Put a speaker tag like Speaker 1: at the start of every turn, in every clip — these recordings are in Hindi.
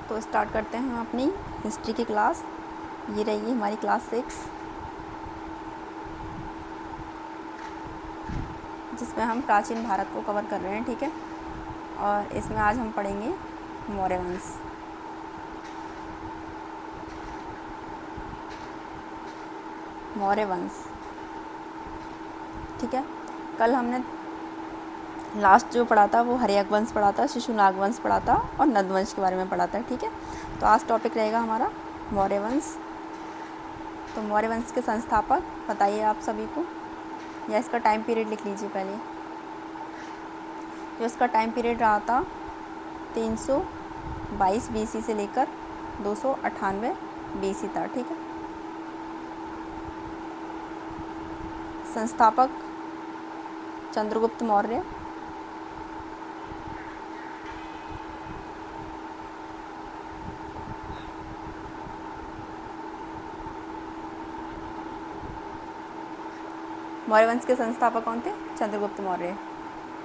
Speaker 1: तो स्टार्ट करते हैं हम अपनी हिस्ट्री की क्लास। ये रही हमारी क्लास 6, जिसमें हम प्राचीन भारत को कवर कर रहे हैं। ठीक है, और इसमें आज हम पढ़ेंगे मौर्य वंश। मौर्य वंश, ठीक है। कल हमने लास्ट जो पढ़ा था वो हर्यक वंश पढ़ा था, शिशुनाग वंश पढ़ा था और नंदवंश के बारे में पढ़ा था। ठीक है, तो आज टॉपिक रहेगा हमारा मौर्य वंश। तो मौर्य वंश के संस्थापक बताइए आप सभी को, या इसका टाइम पीरियड लिख लीजिए पहले। जो इसका टाइम पीरियड रहा था 322 BC से लेकर 298 BC था। ठीक है, संस्थापक चंद्रगुप्त मौर्य। मौर्य वंश के संस्थापक कौन थे? चंद्रगुप्त मौर्य।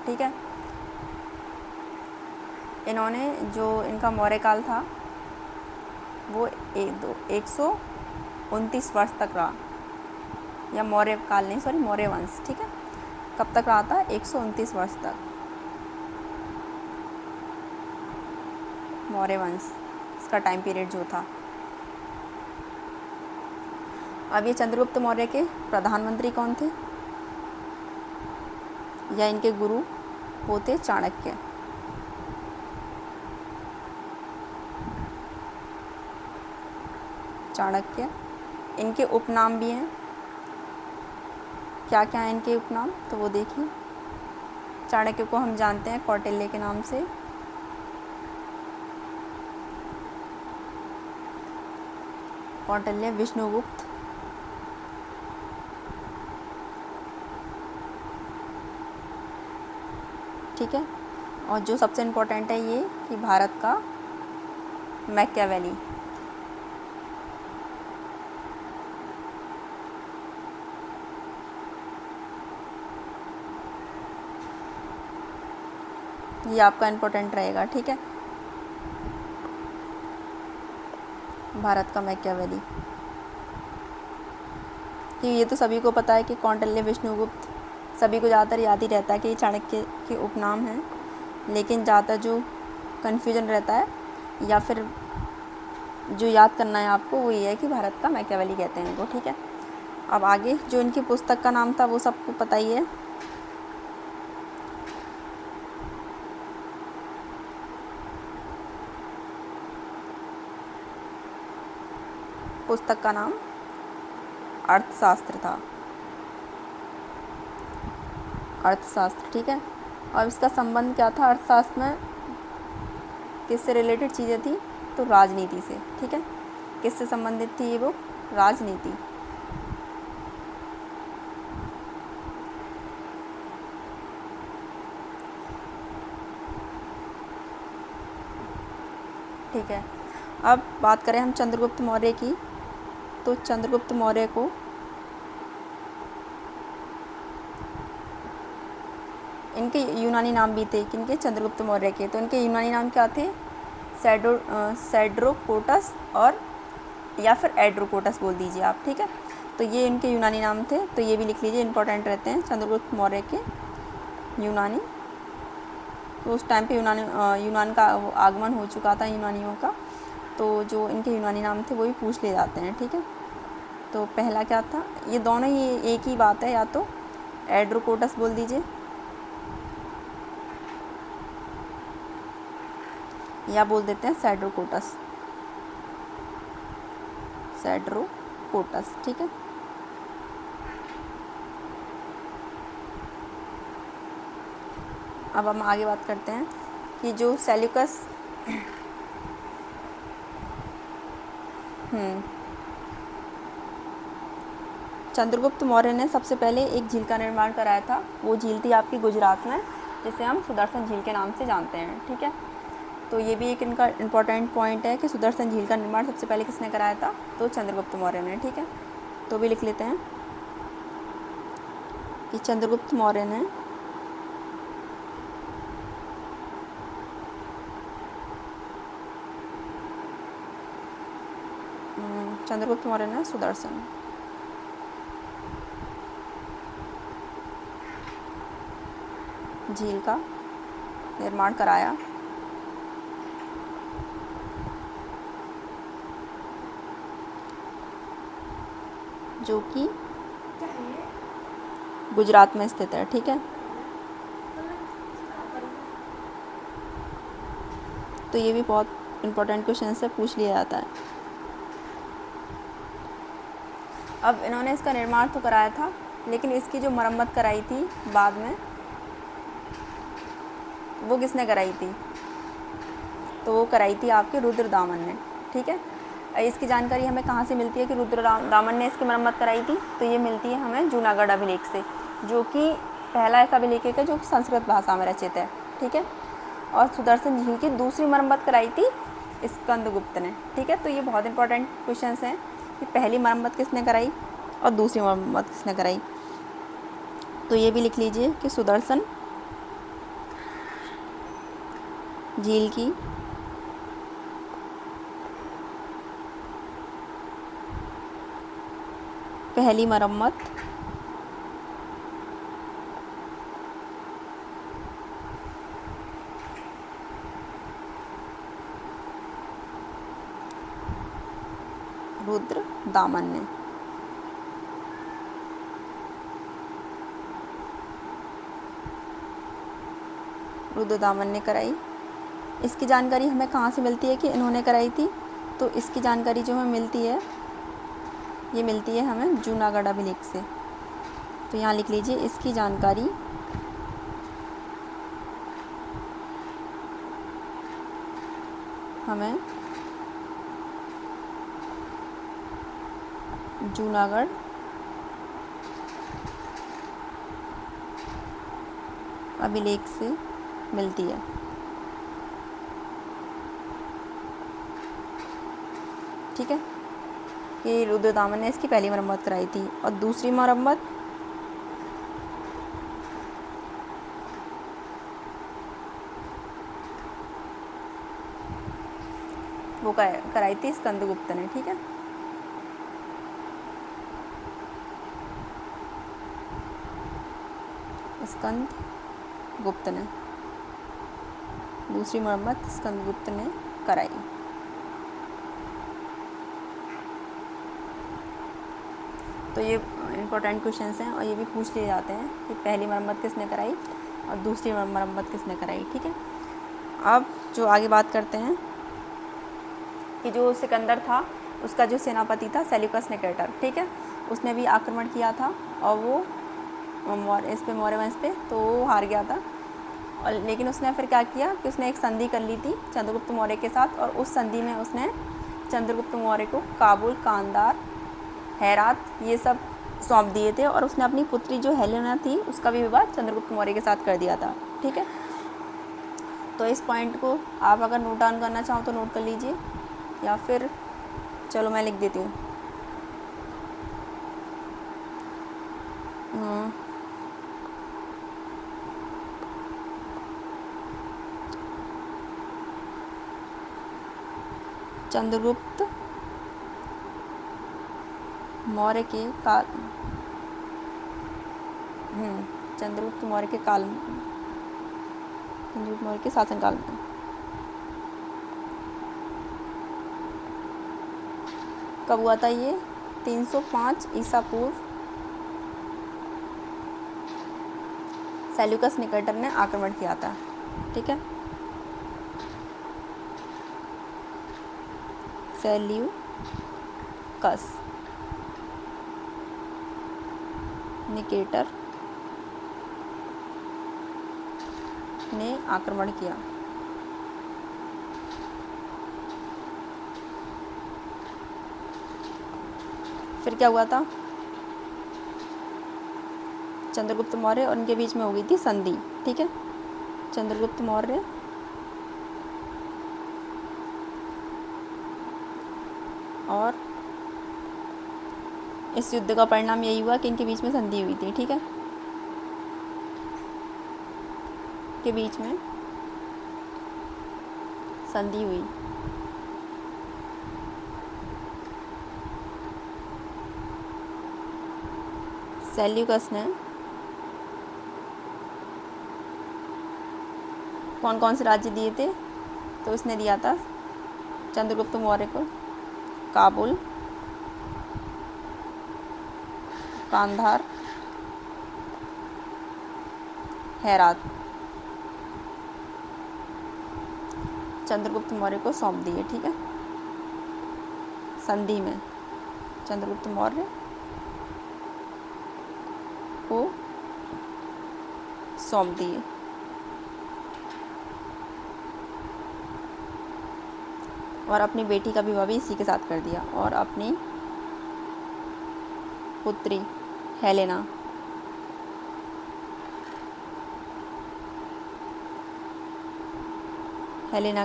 Speaker 1: ठीक है, इन्होंने जो इनका मौर्य काल था वो 129 वर्ष तक रहा, या मौर्य काल नहीं, सॉरी, मौर्य वंश। ठीक है, कब तक रहा था? 129 वर्ष तक मौर्य वंश, इसका टाइम पीरियड जो था। अब ये चंद्रगुप्त मौर्य के प्रधानमंत्री कौन थे, या इनके गुरु होते चाणक्य। चाणक्य, इनके उपनाम भी हैं। क्या क्या हैं इनके उपनाम, तो वो देखिए। चाणक्य को हम जानते हैं कौटिल्य के नाम से, कौटिल्य, विष्णुगुप्त, ठीक है। और जो सबसे इम्पोर्टेंट है ये कि भारत का मैकियावेली। ये आपका इम्पोर्टेंट रहेगा। ठीक है, भारत का मैकियावेली, कि ये तो सभी को पता है कि कौटिल्य, विष्णुगुप्त सभी को ज़्यादातर याद ही रहता है कि ये चाणक्य के उपनाम हैं, लेकिन ज़्यादातर जो कन्फ्यूजन रहता है या फिर जो याद करना है आपको वो ये है कि भारत का मैकियावेली कहते हैं इनको। ठीक है, अब आगे जो इनकी पुस्तक का नाम था वो सबको पता ही है। पुस्तक का नाम अर्थशास्त्र था, अर्थशास्त्र। ठीक है, और इसका संबंध क्या था अर्थशास्त्र में, किससे रिलेटेड चीज़ें थी, तो राजनीति से। ठीक है, किससे संबंधित थी ये बुक? राजनीति। ठीक है, अब बात करें हम चंद्रगुप्त मौर्य की, तो चंद्रगुप्त मौर्य को इनके यूनानी नाम भी थे, किनके? चंद्रगुप्त मौर्य के। तो इनके यूनानी नाम क्या थे? सेड्रोकोटस और या फिर एड्रोकोटस बोल दीजिए आप। ठीक है, तो ये इनके यूनानी नाम थे, तो ये भी लिख लीजिए, इंपॉर्टेंट रहते हैं। चंद्रगुप्त मौर्य के यूनानी, तो उस टाइम पे यूनान का आगमन हो चुका था, यूनानियों का, तो जो इनके यूनानी नाम थे वो भी पूछ ले जाते हैं। ठीक है, तो पहला क्या था? ये दोनों ही एक ही बात है, या तो एड्रोकोटस बोल दीजिए या बोल देते हैं सेड्रोकोटस, सेड्रोकोटस। ठीक है, अब हम आगे बात करते हैं कि जो सेल्यूकस चंद्रगुप्त मौर्य ने सबसे पहले एक झील का निर्माण कराया था। वो झील थी आपकी गुजरात में, जिसे हम सुदर्शन झील के नाम से जानते हैं। ठीक है, तो ये भी एक इनका इम्पोर्टेंट पॉइंट है कि सुदर्शन झील का निर्माण सबसे पहले किसने कराया था? तो चंद्रगुप्त मौर्य ने। ठीक है, तो भी लिख लेते हैं कि चंद्रगुप्त मौर्य ने चंद्रगुप्त मौर्य ने सुदर्शन। झील का निर्माण कराया। जो कि गुजरात में स्थित है। ठीक है, तो ये भी बहुत इम्पोर्टेंट क्वेश्चन से पूछ लिया जाता है। अब इन्होंने इसका निर्माण तो कराया था, लेकिन इसकी जो मरम्मत कराई थी बाद में, वो किसने कराई थी? तो वो कराई थी आपके रुद्रदामन ने। ठीक है, इसकी जानकारी हमें कहाँ से मिलती है कि रुद्रदामन ने इसकी मरम्मत कराई थी? तो ये मिलती है हमें जूनागढ़ अभिलेख से, जो कि पहला ऐसा अभिलेख है जो संस्कृत भाषा में रचित है। ठीक है, और सुदर्शन झील की दूसरी मरम्मत कराई थी स्कंदगुप्त ने। ठीक है, तो ये बहुत इंपॉर्टेंट क्वेश्चन हैं कि पहली मरम्मत किसने कराई और दूसरी मरम्मत किसने कराई। तो ये भी लिख लीजिए कि सुदर्शन झील की पहली मरम्मत रुद्रदामन ने। रुद्रदामन ने कराई। इसकी जानकारी हमें कहाँ से मिलती है कि इन्होंने कराई थी? तो इसकी जानकारी जो हमें मिलती है, ये मिलती है हमें जूनागढ़ अभिलेख से। तो यहाँ लिख लीजिए इसकी जानकारी हमें जूनागढ़ अभिलेख से मिलती है। ठीक है, कि रुद्रदामन ने इसकी पहली मरम्मत कराई थी और दूसरी मरम्मत वो कराई थी स्कंदगुप्त ने। ठीक है, स्कंदगुप्त ने दूसरी मरम्मत स्कंदगुप्त ने कराई। तो ये इम्पोर्टेंट क्वेश्चंस हैं और ये भी पूछ लिए जाते हैं कि पहली मरम्मत किसने कराई और दूसरी मरम्मत किसने कराई। ठीक है, अब जो आगे बात करते हैं कि जो सिकंदर था उसका जो सेनापति था सेल्यूकस निकेटर। ठीक है, उसने भी आक्रमण किया था और वो मौर्य वंश पे, तो वो हार गया था। और लेकिन उसने फिर क्या किया कि उसने एक संधि कर ली थी चंद्रगुप्त मौर्य के साथ, और उस संधि में उसने चंद्रगुप्त मौर्य को काबुल, कांधार, हेरात ये सब सौंप दिए थे, और उसने अपनी पुत्री जो हेलेना थी उसका भी विवाह चंद्रगुप्त मौर्य के साथ कर दिया था। ठीक है, तो इस पॉइंट को आप अगर नोट डाउन करना चाहो तो नोट कर लीजिए, या फिर चलो मैं लिख देती हूँ। चंद्रगुप्त मौर्य के काल चंद्रगुप्त मौर्य के काल में, चंद्रगुप्त मौर्य के शासनकाल में कब हुआ था? ये 305 ईसा पूर्व सेल्यूकस निकेटर ने आक्रमण किया था। ठीक है, सेल्यूकस निकेटर ने आक्रमण किया। फिर क्या हुआ था? चंद्रगुप्त मौर्य और उनके बीच में हो गई थी संधि। ठीक है, चंद्रगुप्त मौर्य और इस युद्ध का परिणाम यही हुआ कि इनके बीच में संधि हुई थी। ठीक है, के बीच में संधि हुई। सेल्यूकस ने कौन कौन से राज्य दिए थे? तो उसने दिया था चंद्रगुप्त मौर्य को काबुल, कांधार, हेरात। चंद्रगुप्त मौर्य को सौंप दिए, ठीक है, संधि में चंद्रगुप्त मौर्य को सौंप दिए। और अपनी बेटी का विवाह भी इसी के साथ कर दिया। और अपनी पुत्री हेलेना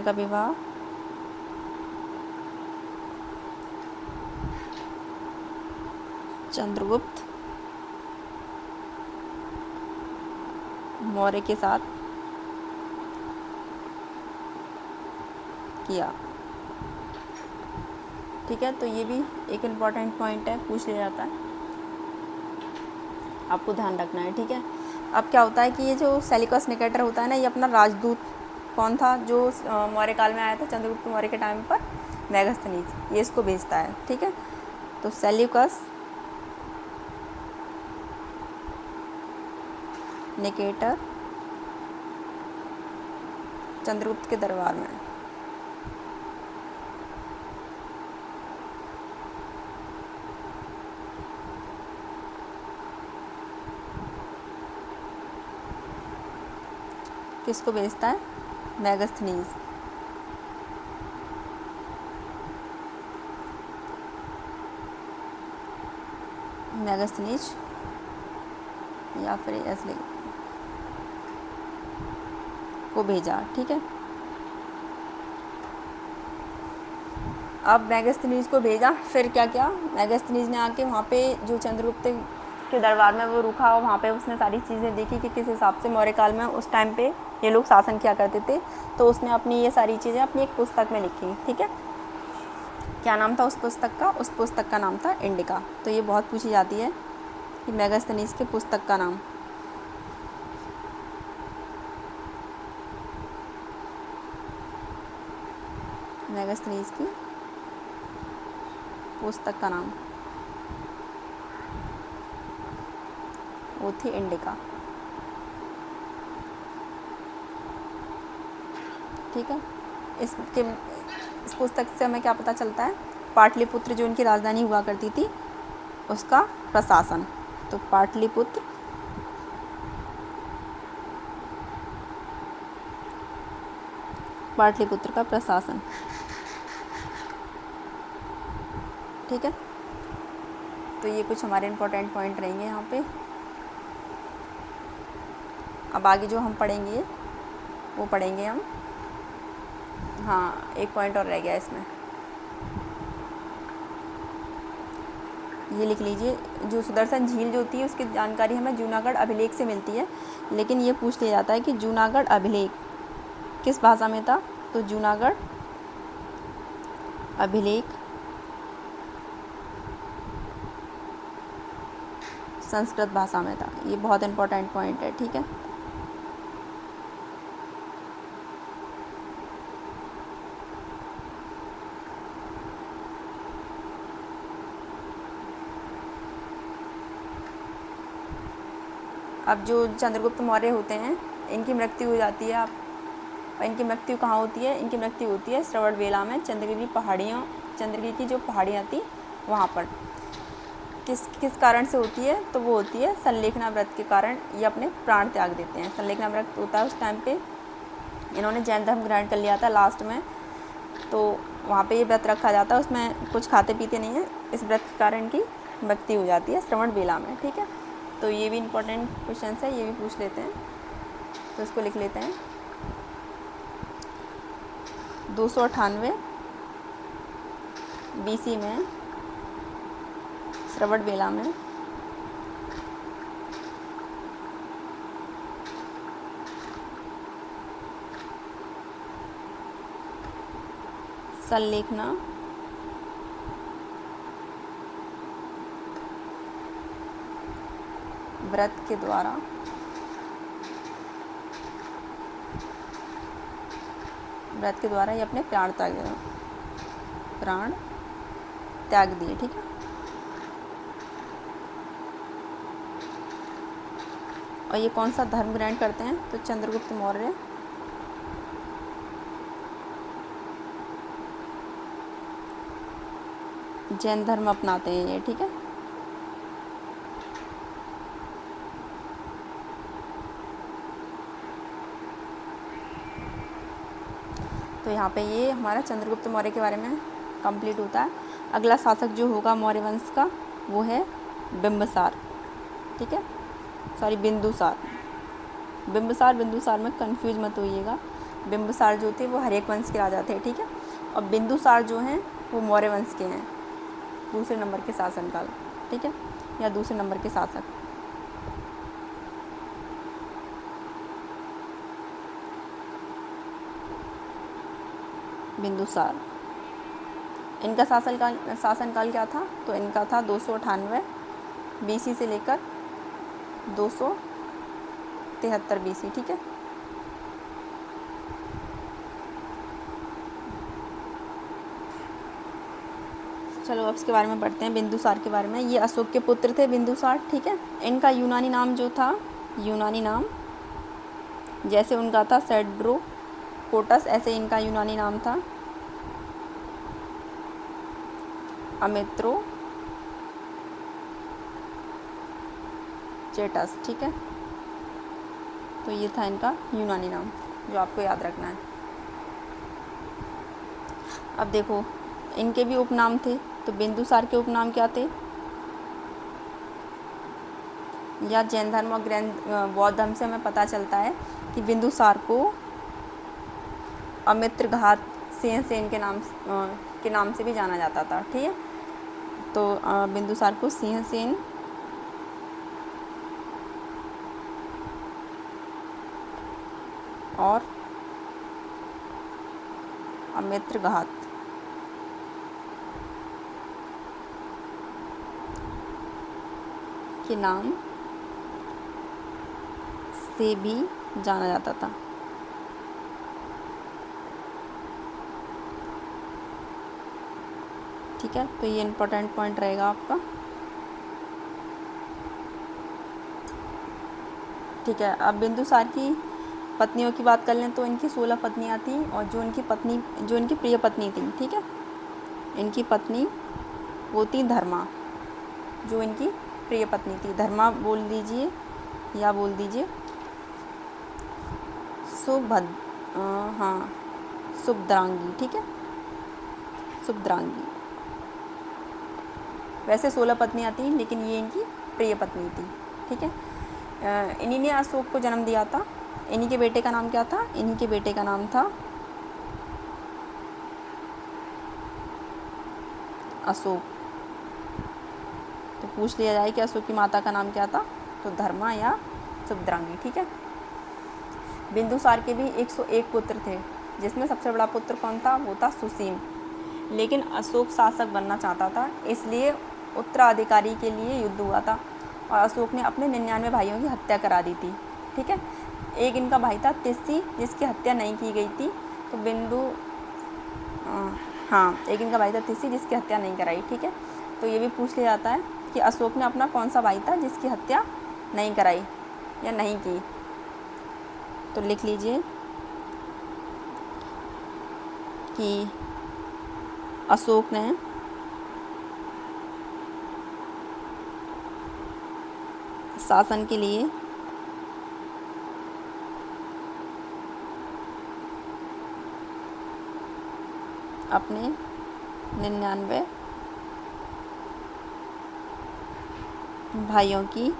Speaker 1: का विवाह चंद्रगुप्त मौर्य के साथ किया, ठीक है। तो ये भी एक इम्पॉर्टेंट पॉइंट है, पूछ लिया जाता है, आपको ध्यान रखना है, ठीक है। अब क्या होता है कि ये जो सेल्यूकस निकेटर होता है ना, ये अपना राजदूत कौन था जो मौर्य काल में आया था चंद्रगुप्त मौर्य के टाइम पर? मेगास्थनीज, ये इसको भेजता है, ठीक है। तो सेल्यूकस निकेटर चंद्रगुप्त के दरबार में किसको भेजता है? मेगास्थनीज। मेगास्थनीज या फिर ऐसे को भेजा, ठीक है। अब मेगास्थनीज को भेजा, फिर क्या किया? मेगास्थनीज ने आके वहाँ पे जो चंद्रगुप्त के दरबार में वो रुका, और वहाँ पे उसने सारी चीज़ें देखी कि किस हिसाब से मौर्य काल में उस टाइम पे ये लोग शासन किया करते थे। तो उसने अपनी ये सारी चीज़ें अपनी एक पुस्तक में लिखी, ठीक है। क्या नाम था उस पुस्तक का? उस पुस्तक का नाम था इंडिका। तो ये बहुत पूछी जाती है कि मेगास्थनीज के पुस्तक का नाम। मेगास्थनीज की पुस्तक का नाम वो थी इंडिका, ठीक है। इस पुस्तक से हमें क्या पता चलता है? पाटलिपुत्र जो उनकी राजधानी हुआ करती थी उसका प्रशासन। तो पाटलिपुत्र का प्रशासन, ठीक है। तो ये कुछ हमारे इम्पोर्टेंट पॉइंट रहेंगे यहाँ पे। अब आगे जो हम पढ़ेंगे वो पढ़ेंगे हम, हाँ एक पॉइंट और रह गया इसमें, ये लिख लीजिए। जो सुदर्शन झील जो होती है उसकी जानकारी हमें जूनागढ़ अभिलेख से मिलती है, लेकिन ये पूछ लिया जाता है कि जूनागढ़ अभिलेख किस भाषा में था? तो जूनागढ़ अभिलेख संस्कृत भाषा में था। ये बहुत इंपॉर्टेंट पॉइंट है, ठीक है। अब जो चंद्रगुप्त मौर्य होते हैं इनकी मृत्यु हो जाती है। आप इनकी मृत्यु कहाँ होती है? इनकी मृत्यु होती है श्रवणबेला में, चंद्रगिरी की जो पहाड़ियाँ थी वहाँ पर। किस कारण से होती है? तो वो होती है संलेखना व्रत के कारण। ये अपने प्राण त्याग देते हैं। संलेखना व्रत होता है उस टाइम पे, इन्होंने जैन धर्म ग्रहण कर लिया था लास्ट में, तो वहाँ पे ये व्रत रखा जाता है, उसमें कुछ खाते पीते नहीं है। इस व्रत के कारण की मृत्यु हो जाती है श्रवणबेला में, ठीक है। तो ये भी इम्पोर्टेंट क्वेश्चन है, ये भी पूछ लेते हैं, तो इसको लिख लेते हैं। 298 BC में श्रवणबेला में संलेखना व्रत के द्वारा ये अपने प्राण त्याग दिए। ठीक है, और ये कौन सा धर्म ग्रहण करते हैं? तो चंद्रगुप्त मौर्य जैन धर्म अपनाते हैं ये। ठीक है, तो यहाँ पे ये हमारा चंद्रगुप्त मौर्य के बारे में कंप्लीट होता है। अगला शासक जो होगा मौर्य वंश का वो है बिंबिसार। ठीक है, सॉरी बिंदुसार में कंफ्यूज मत होइएगा। बिंबिसार जो थे वो हर्यक वंश के राजा थे। ठीक है, और बिंदुसार जो हैं वो मौर्य वंश के हैं, दूसरे नंबर के शासनकाल। ठीक है, या दूसरे नंबर के शासक। बिंदुसार, इनका शासनकाल क्या था? तो इनका था 298 BC से लेकर 273 BC। ठीक है, चलो अब इसके बारे में पढ़ते हैं, बिंदुसार के बारे में। ये अशोक के पुत्र थे बिंदुसार। ठीक है, इनका यूनानी नाम जो था, यूनानी नाम जैसे उनका था सेड्रोकोटस, ऐसे इनका यूनानी नाम था अमित्रोचेटस। ठीक है, तो ये था इनका यूनानी नाम जो आपको याद रखना है। अब देखो इनके भी उपनाम थे, तो बिंदुसार के उपनाम क्या थे? या जैन धर्म और बौद्ध धर्म से हमें पता चलता है कि बिंदुसार को अमित्रघात सिंहसेन के नाम से भी जाना जाता था। ठीक है, तो बिंदुसार को सिंहसेन और अमित्रघात के नाम से भी जाना जाता था। ठीक है, तो ये इम्पोर्टेंट पॉइंट रहेगा आपका। ठीक है, अब बिंदुसार की पत्नियों की बात कर लें तो इनकी 16 पत्नियां थीं, और जो इनकी प्रिय पत्नी थी, ठीक है, इनकी पत्नी वो थी धर्मा, जो इनकी प्रिय पत्नी थी। धर्मा बोल दीजिए या बोल दीजिए सुभद्रांगी। ठीक है, सुभद्रांगी। वैसे 16 पत्नियां थीं, लेकिन ये इनकी प्रिय पत्नी थी। ठीक है, इन्हीं ने अशोक को जन्म दिया था। इन्हीं के बेटे का नाम क्या था? इन्हीं के बेटे का नाम था अशोक। तो पूछ लिया जाए कि अशोक की माता का नाम क्या था, तो धर्मा या सुभद्रांगी। ठीक है, बिंदुसार के भी 101 पुत्र थे, जिसमें सबसे बड़ा पुत्र कौन था? वो था सुसीम। लेकिन अशोक शासक बनना चाहता था, इसलिए उत्तराधिकारी के लिए युद्ध हुआ था, और अशोक ने अपने 99 भाइयों की हत्या करा दी थी। ठीक है, एक इनका भाई था तिस्सी, जिसकी हत्या नहीं की गई थी। तो एक इनका भाई था तिस्सी, जिसकी हत्या नहीं कराई। ठीक है, तो ये भी पूछ लिया जाता है कि अशोक ने अपना कौन सा भाई था जिसकी हत्या नहीं कराई या नहीं की। तो लिख लीजिए कि अशोक ने शासन के लिए अपने 99 भाइयों की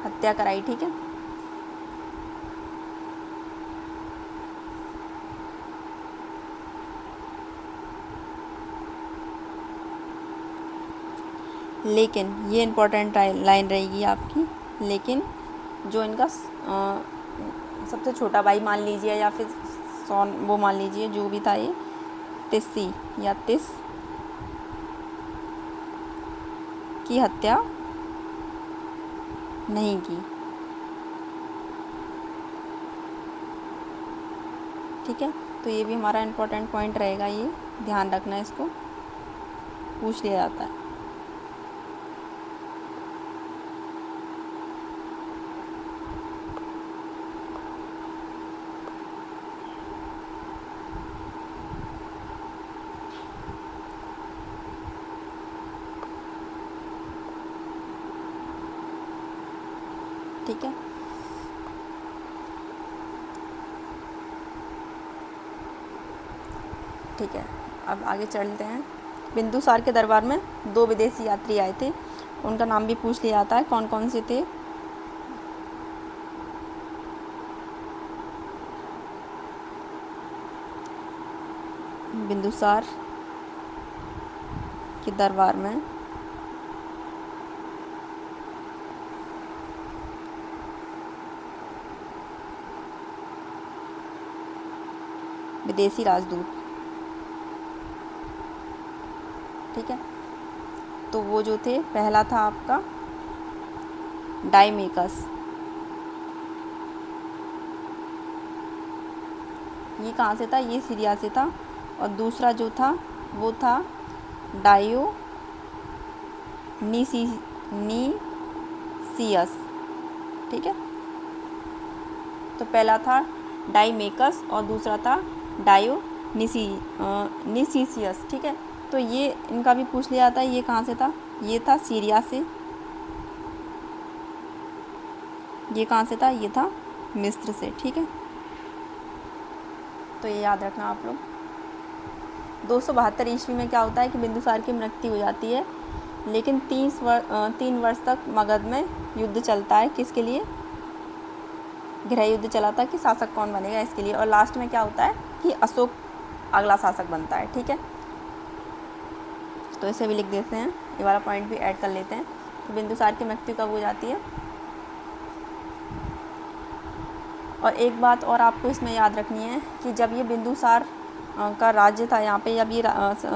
Speaker 1: हत्या कराई। ठीक है, लेकिन ये इम्पोर्टेंट लाइन रहेगी आपकी। लेकिन जो इनका सबसे छोटा भाई मान लीजिए, या फिर वो मान लीजिए, जो भी था ये तिस्सी या तिस की हत्या नहीं की। ठीक है, तो ये भी हमारा इम्पोर्टेंट पॉइंट रहेगा, ये ध्यान रखना, इसको पूछ लिया जाता है। ठीक है, ठीक है, अब आगे चलते हैं। बिंदुसार के दरबार में 2 विदेशी यात्री आए थे, उनका नाम भी पूछ लिया जाता है, कौन कौन से थे। बिंदुसार के दरबार में विदेशी राजदूत। ठीक है, तो वो जो थे, पहला था आपका डाइमेकस, ये कहाँ से था, ये सीरिया से था। और दूसरा जो था वो था डायोनीसियस। ठीक है, तो पहला था डाइमेकस और दूसरा था डायोनीसियस। ठीक है, तो ये इनका भी पूछ लिया जाता है, ये कहाँ से था, ये था सीरिया से। ये कहाँ से था, ये था मिस्र से। ठीक है, तो ये याद रखना आप लोग। 272 ईस्वी में क्या होता है कि बिंदुसार की मृत्यु हो जाती है, लेकिन 3 वर्ष तक मगध में युद्ध चलता है। किसके लिए, गृह युद्ध चला था कि शासक कौन बनेगा, इसके लिए। और लास्ट में क्या होता है कि अशोक अगला शासक बनता है। ठीक है, तो इसे भी लिख देते हैं, ये वाला पॉइंट भी ऐड कर लेते हैं। तो बिंदुसार की मृत्यु कब हो जाती है। और एक बात और आपको इसमें याद रखनी है कि जब ये बिंदुसार का राज्य था यहाँ पे, जब ये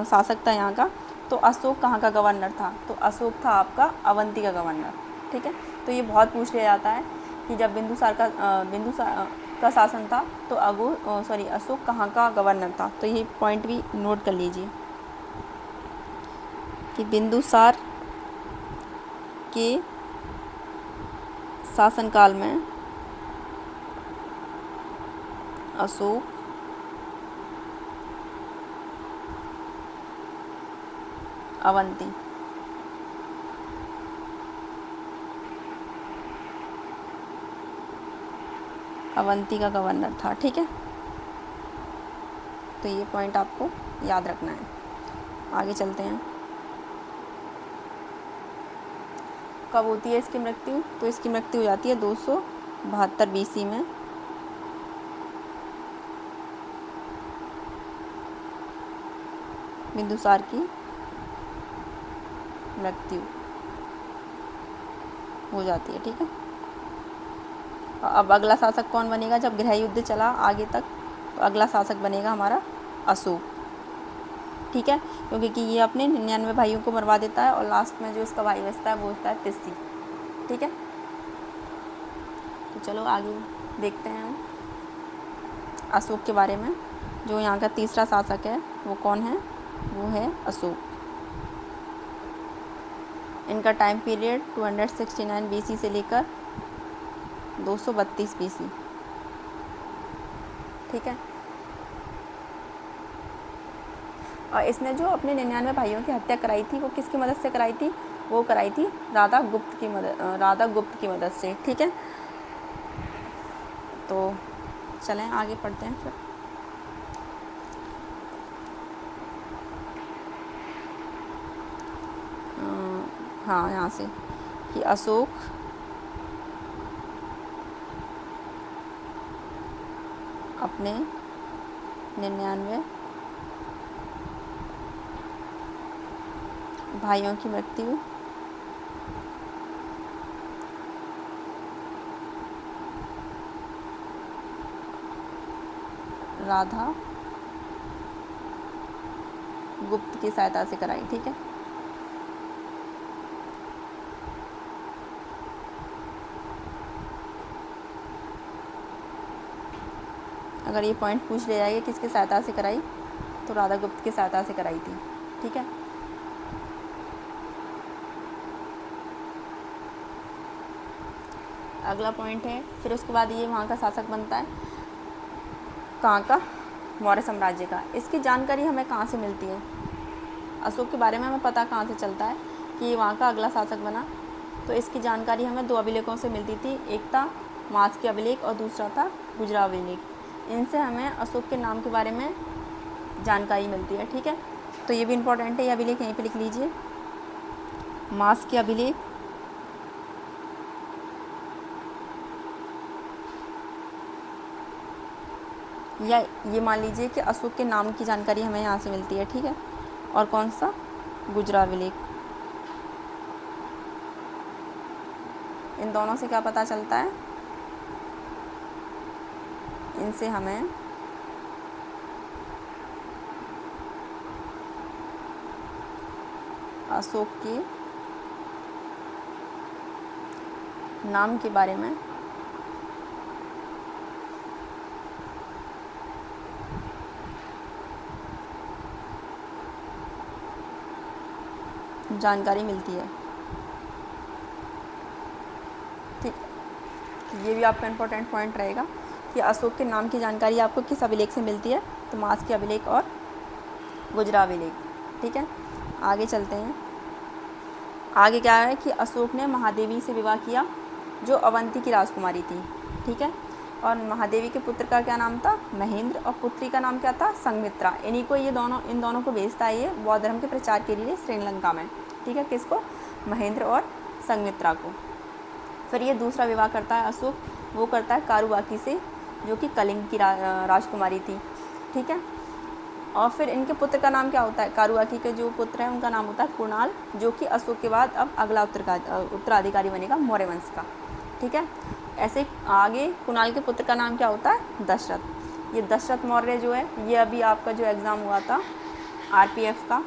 Speaker 1: शासक था यहाँ का, तो अशोक कहाँ का गवर्नर था, तो अशोक था आपका अवंती का गवर्नर। ठीक है, तो ये बहुत पूछ लिया जाता है कि जब बिंदुसार का शासन था तो अशोक कहाँ का गवर्नर था। तो ये पॉइंट भी नोट कर लीजिए कि बिंदुसार के शासनकाल में अशोक अवंती का गवर्नर था। ठीक है, तो ये पॉइंट आपको याद रखना है। आगे चलते हैं, कब होती है इसकी मृत्यु, तो इसकी मृत्यु हो जाती है 272 BC में। बिंदुसार की मृत्यु हो जाती है। ठीक है, अब अगला शासक कौन बनेगा, जब गृह युद्ध चला आगे तक, तो अगला शासक बनेगा हमारा अशोक। ठीक है, क्योंकि कि ये अपने 99 भाइयों को मरवा देता है और लास्ट में जो इसका भाई बचता है वो होता है तिस्सी। ठीक है, तो चलो आगे देखते हैं हम अशोक के बारे में। जो यहाँ का तीसरा शासक है वो कौन है, वो है अशोक। इनका टाइम पीरियड 269 BC से लेकर 232 BC। ठीक है, और इसने जो अपने 99 भाइयों की हत्या कराई थी वो किसकी मदद से कराई थी, वो कराई थी राधा गुप्त की मदद से। ठीक है, तो चलें आगे पढ़ते हैं फिर। हाँ, यहाँ से कि अशोक अपने 99 भाइयों की मृत्यु राधा गुप्त की सहायता से कराई। ठीक है, अगर ये पॉइंट पूछ ले जाएगा किसकी सहायता से कराई, तो राधा गुप्त की सहायता से कराई थी। ठीक है, अगला पॉइंट है, फिर उसके बाद ये वहाँ का शासक बनता है, कहाँ का, मौर्य साम्राज्य का। इसकी जानकारी हमें कहाँ से मिलती है, अशोक के बारे में हमें पता कहाँ से चलता है कि ये वहाँ का अगला शासक बना, तो इसकी जानकारी हमें दो अभिलेखों से मिलती थी, एक था मास्की अभिलेख और दूसरा था गुजरा अभिलेख। इनसे हमें अशोक के नाम के बारे में जानकारी मिलती है। ठीक है, तो ये भी इम्पोर्टेंट है, ये अभिलेख यहीं पे लिख लीजिए, मास्की अभिलेख या ये मान लीजिए कि अशोक के नाम की जानकारी हमें यहाँ से मिलती है। ठीक है, और कौन सा, गुजरा अभिलेख। इन दोनों से क्या पता चलता है, इनसे हमें अशोक के नाम के बारे में जानकारी मिलती है। ठीक, ये भी आपका इम्पोर्टेंट पॉइंट रहेगा कि अशोक के नाम की जानकारी आपको किस अभिलेख से मिलती है, तो मास्की अभिलेख और गुजरा अभिलेख। ठीक है, आगे चलते हैं। आगे क्या है कि अशोक ने महादेवी से विवाह किया, जो अवंती की राजकुमारी थी। ठीक है, और महादेवी के पुत्र का क्या नाम था, महेंद्र, और पुत्री का नाम क्या था, संघमित्रा। इन्हीं को इन दोनों को भेजता है ये बौद्ध धर्म के प्रचार के लिए श्रीलंका में। ठीक है, किसको, महेंद्र और संघमित्रा को। फिर ये दूसरा विवाह करता है अशोक, वो करता है कारुबाकी से, जो कि कलिंग की राजकुमारी थी। ठीक है, और फिर इनके पुत्र का नाम क्या होता है, कारुबाकी के जो पुत्र हैं उनका नाम होता है कुणाल, जो कि अशोक के बाद अब अगला उत्तराधिकारी बनेगा मौर्य वंश का। ठीक है, ऐसे आगे कुणाल के पुत्र का नाम क्या होता है, दशरथ। ये दशरथ मौर्य जो है, ये अभी आपका जो एग्ज़ाम हुआ था RPF का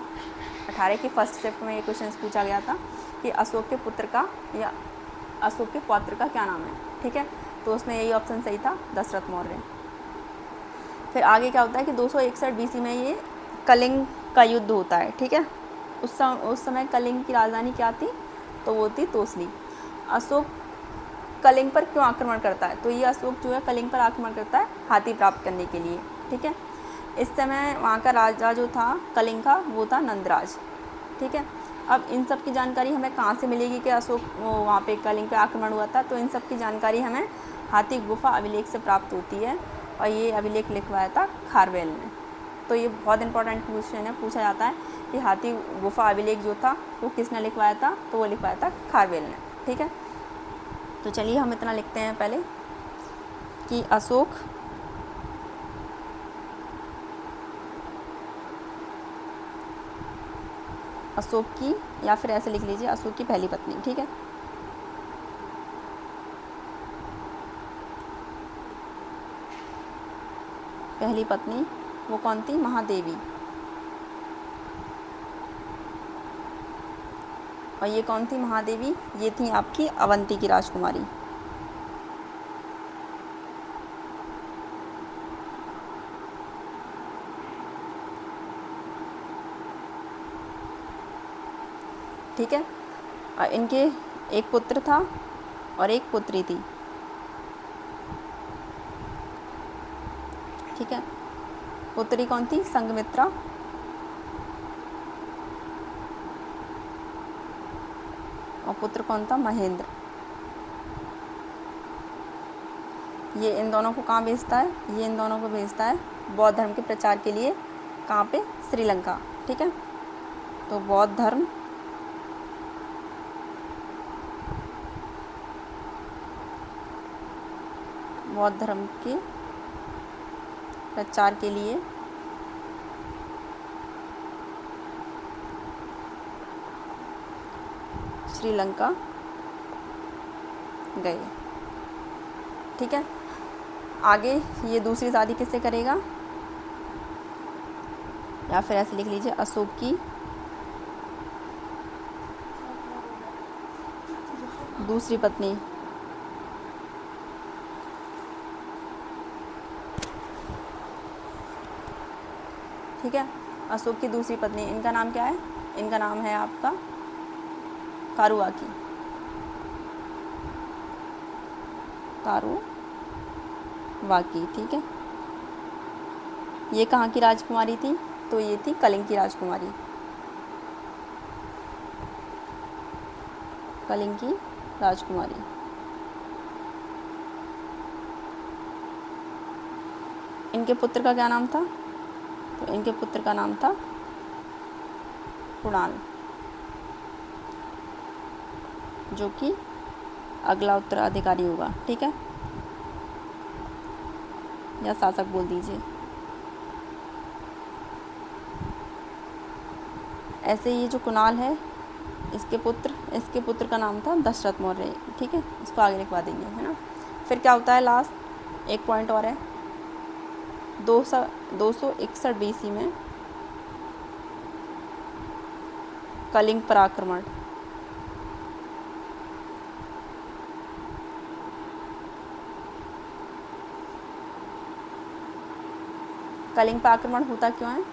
Speaker 1: 18 की फर्स्ट शिफ्ट में ये क्वेश्चन पूछा गया था कि अशोक के पुत्र का या अशोक के पौत्र का क्या नाम है। ठीक है, तो उसमें यही ऑप्शन सही था, दशरथ मौर्य। फिर आगे क्या होता है कि 261 BC में ये कलिंग का युद्ध होता है। ठीक है, उस समय कलिंग की राजधानी क्या थी, तो वो थी तोसली। अशोक कलिंग पर क्यों आक्रमण करता है, तो ये अशोक जो है कलिंग पर आक्रमण करता है हाथी प्राप्त करने के लिए। ठीक है, इस समय वहाँ का राजा जो था कलिंग का, वो था नंदराज। ठीक है, अब इन सब की जानकारी हमें कहाँ से मिलेगी कि अशोक वहाँ पे कलिंग पे आक्रमण हुआ था, तो इन सब की जानकारी हमें हाथी गुफा अभिलेख से प्राप्त होती है, और ये अभिलेख लिखवाया था खारवेल ने। तो ये बहुत इंपॉर्टेंट क्वेश्चन है, पूछा जाता है कि हाथी गुफा अभिलेख जो था वो किसने लिखवाया था, तो वो लिखवाया था खारवेल ने। ठीक है, तो चलिए हम इतना लिखते हैं पहले कि अशोक की, या फिर ऐसे लिख लीजिए, अशोक की पहली पत्नी। ठीक है, पहली पत्नी वो कौन थी, महादेवी। और ये कौन थी महादेवी, ये थी आपकी अवंती की राजकुमारी। ठीक है, और इनके एक पुत्र था और एक पुत्री थी। ठीक है, पुत्री कौन थी, संघमित्रा, और पुत्र कौन था, महेंद्र। ये इन दोनों को कहाँ भेजता है, ये इन दोनों को भेजता है बौद्ध धर्म के प्रचार के लिए, कहाँ पे, श्रीलंका। ठीक है, तो बौद्ध धर्म के प्रचार के लिए श्रीलंका गए। ठीक है, आगे ये दूसरी शादी किससे करेगा, या फिर ऐसे लिख लीजिए, अशोक की दूसरी पत्नी ठीक है। अशोक की दूसरी पत्नी, इनका नाम क्या है? इनका नाम है आपका कारुवाकी। कारुवाकी, ठीक है। ये कहाँ की राजकुमारी थी? तो ये थी कलिंग की राजकुमारी, कलिंग की राजकुमारी। इनके पुत्र का क्या नाम था? तो इनके पुत्र का नाम था कुणाल, जो कि अगला उत्तराधिकारी होगा, ठीक है, या शासक बोल दीजिए। ऐसे ये जो कुणाल है, इसके पुत्र का नाम था दशरथ मौर्य, ठीक है। इसको आगे लिखवा देंगे, है ना। फिर क्या होता है लास्ट, एक पॉइंट और है, 261 BC में कलिंग पर आक्रमण। कलिंग पर आक्रमण होता क्यों है?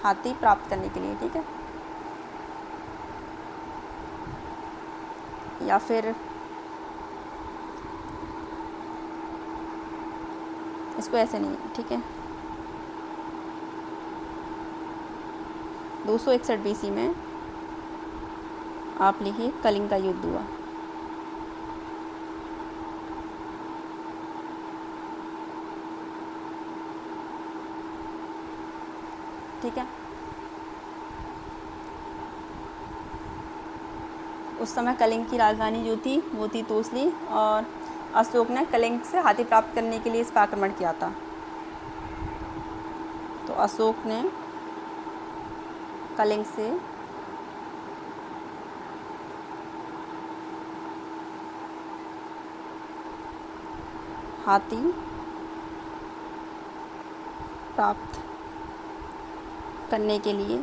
Speaker 1: हाथी प्राप्त करने के लिए, ठीक है। या फिर इसको ऐसे नहीं, ठीक है। 261 BC में आप लिखिए कलिंग का युद्ध हुआ। ठीक है। उस समय कलिंग की राजधानी जो थी वो थी तोसली, और अशोक ने कलिंग से हाथी प्राप्त करने के लिए इस पर आक्रमण किया था। तो अशोक ने कलिंग से हाथी प्राप्त करने के लिए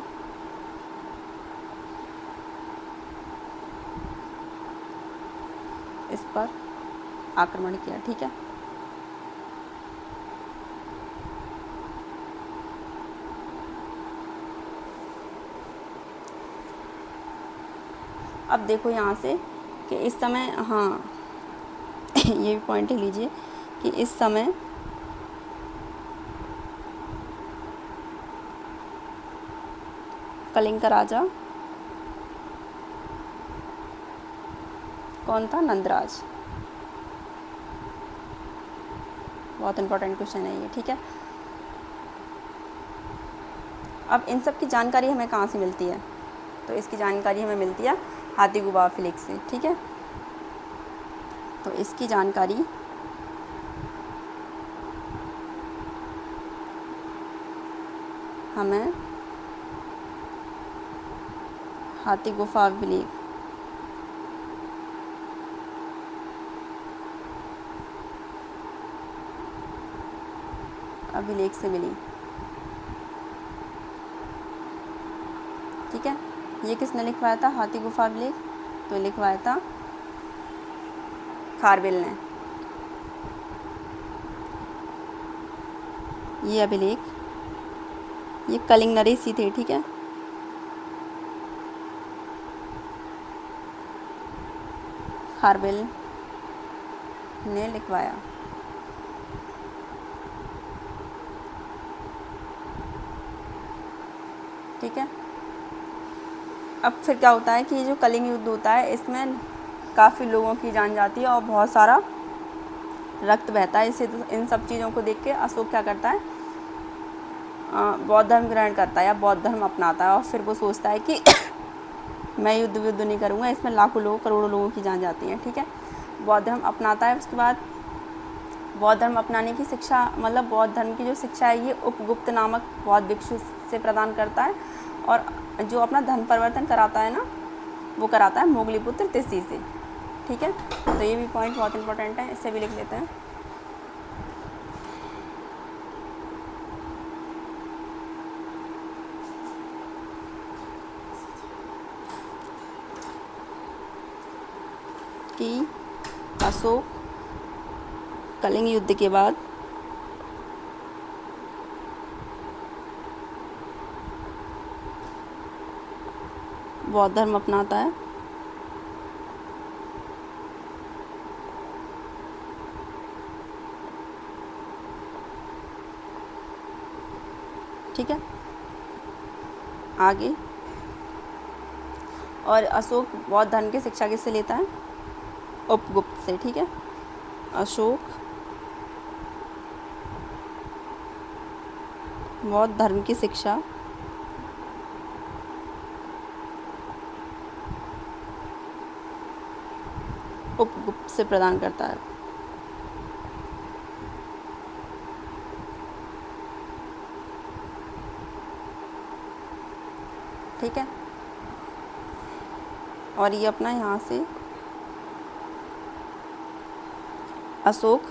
Speaker 1: इस पर आक्रमण किया, ठीक है। अब देखो यहाँ से कि इस समय, हाँ ये भी पॉइंट लीजिए कि इस समय कलिंग का राजा कौन था? नंदराज। बहुत इंपॉर्टेंट क्वेश्चन है ये, ठीक है। अब इन सब की जानकारी हमें कहाँ से मिलती है? तो इसकी जानकारी हमें मिलती है हाथी गुफा अभिलेख से, ठीक है। तो इसकी जानकारी हमें हाथी गुफा अभिलेख से मिली, ठीक है। ये किसने लिखवाया था हाथी गुफा अभिलेख? तो लिखवाया था खारवेल ने। ये अभिलेख, ये कलिंग नरेश ही थे, ठीक है। खारवेल ने लिखवाया, ठीक है। अब फिर क्या होता है कि ये जो कलिंग युद्ध होता है इसमें काफ़ी लोगों की जान जाती है और बहुत सारा रक्त बहता है। इससे इन सब चीज़ों को देख के अशोक क्या करता है, बौद्ध धर्म ग्रहण करता है या बौद्ध धर्म अपनाता है, और फिर वो सोचता है कि मैं युद्ध नहीं करूँगा, इसमें लाखों लोग करोड़ों लोगों की जान जाती है, ठीक है। बौद्ध धर्म अपनाता है। उसके बाद बौद्ध धर्म अपनाने की शिक्षा, मतलब बौद्ध धर्म की जो शिक्षा है ये उपगुप्त नामक बौद्ध भिक्षु से प्रदान करता है, और जो अपना धर्म परिवर्तन कराता है ना, वो कराता है मोगलीपुत्र तिस्सी से, ठीक है। तो ये भी पॉइंट बहुत इंपॉर्टेंट है, इसे भी लिख लेते हैं। कि अशोक कलिंग युद्ध के बाद बौद्ध धर्म अपनाता है। ठीक है, आगे। और अशोक बौद्ध धर्म की शिक्षा किससे लेता है? उपगुप्त से। ठीक है, अशोक बौद्ध धर्म की शिक्षा उपगुप्त से प्रदान करता है। ठीक है, और ये अपना यहाँ से अशोक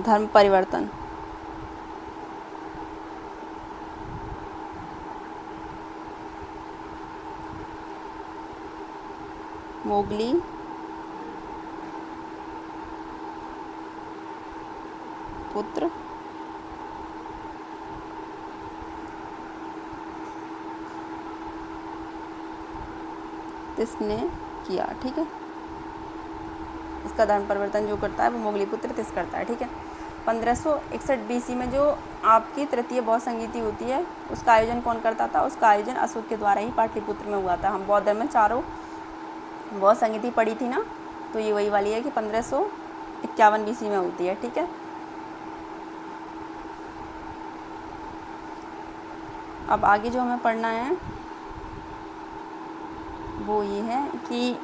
Speaker 1: धर्म परिवर्तन, मोगली पुत्र तिसने किया। ठीक है, इसका धर्म परिवर्तन जो करता है वो मोगली पुत्र तिस करता है। ठीक है, 1561 BC में जो आपकी तृतीय बौद्ध संगीति होती है उसका आयोजन कौन करता था? उसका आयोजन अशोक के द्वारा ही पाटलिपुत्र में हुआ था। हम बौद्ध धर्म में चारों बौद्ध संगीति पढ़ी थी ना, तो ये वही वाली है कि 1551 BC में होती है। ठीक है, अब आगे जो हमें पढ़ना है वो ये है कि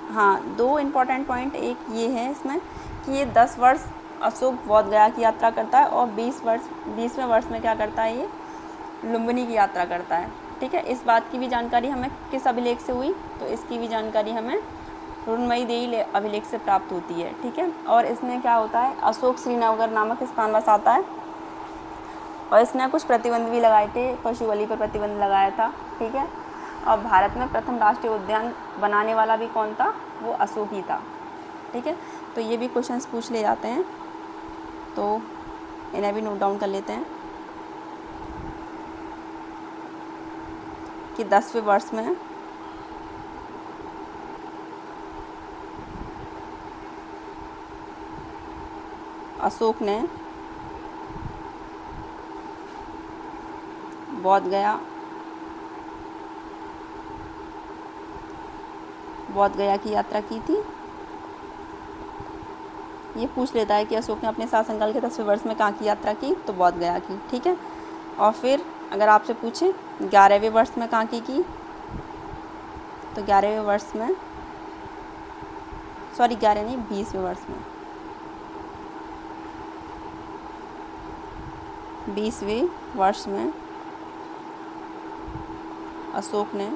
Speaker 1: हाँ, 2 इम्पॉर्टेंट पॉइंट। एक ये है इसमें कि ये 10 वर्ष अशोक बौद्ध गया की यात्रा करता है और 20वें वर्ष में क्या करता है? ये लुम्बिनी की यात्रा करता है। ठीक है, इस बात की भी जानकारी हमें किस अभिलेख से हुई? तो इसकी भी जानकारी हमें रुन्मयी देई अभिलेख से प्राप्त होती है। ठीक है, और इसमें क्या होता है? अशोक श्रीनगर नामक स्थान बसाता है और इसने कुछ प्रतिबंध भी लगाए थे, पशु बलि पर प्रतिबंध लगाया था। ठीक है, और भारत में प्रथम राष्ट्रीय उद्यान बनाने वाला भी कौन था? वो अशोक ही था। ठीक है, तो ये भी क्वेश्चंस पूछ ले जाते हैं, तो इन्हें भी नोट डाउन कर लेते हैं कि 10वें वर्ष में अशोक ने बौद्ध गया की यात्रा की थी। ये पूछ लेता है कि अशोक ने अपने शासनकाल के 10वें वर्ष में कहाँ की यात्रा की? तो बौद्ध गया की। ठीक है, और फिर अगर आपसे पूछे 11वें वर्ष में कहाँ की? तो 11वें वर्ष में, सॉरी 11 नहीं, 20वें वर्ष में, 20वें वर्ष में अशोक ने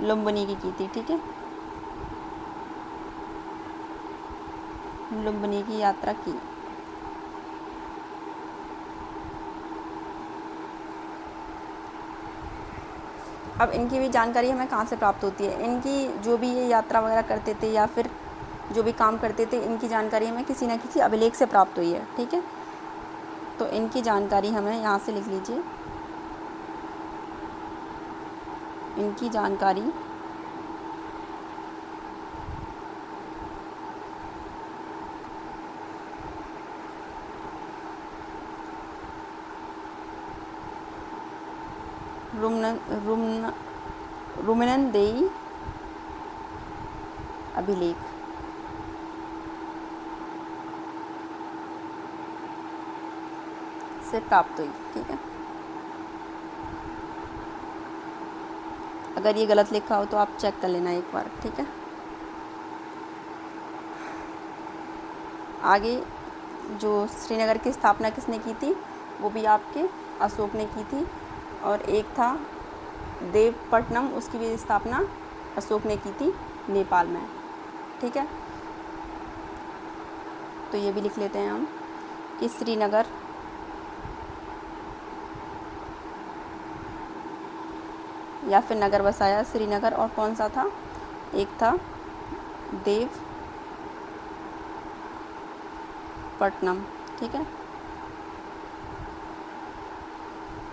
Speaker 1: लुम्बिनी की थी। ठीक है, लुम्बिनी की यात्रा की। अब इनकी भी जानकारी हमें कहाँ से प्राप्त होती है? इनकी जो भी ये यात्रा वगैरह करते थे या फिर जो भी काम करते थे, इनकी जानकारी हमें किसी न किसी अभिलेख से प्राप्त हुई है। ठीक है, तो इनकी जानकारी हमें यहाँ से लिख लीजिए। इनकी जानकारी रुमिनन देई अभिलेख से प्राप्त हुई। ठीक है, अगर ये गलत लिखा हो तो आप चेक कर लेना एक बार। ठीक है, आगे जो श्रीनगर की स्थापना किसने की थी? वो भी आपके अशोक ने की थी। और एक था देवपट्टनम, उसकी भी स्थापना अशोक ने की थी नेपाल में। ठीक है, तो ये भी लिख लेते हैं हम कि श्रीनगर या फिर नगर बसाया श्रीनगर, और कौन सा था? एक था देवपट्टनम। ठीक है,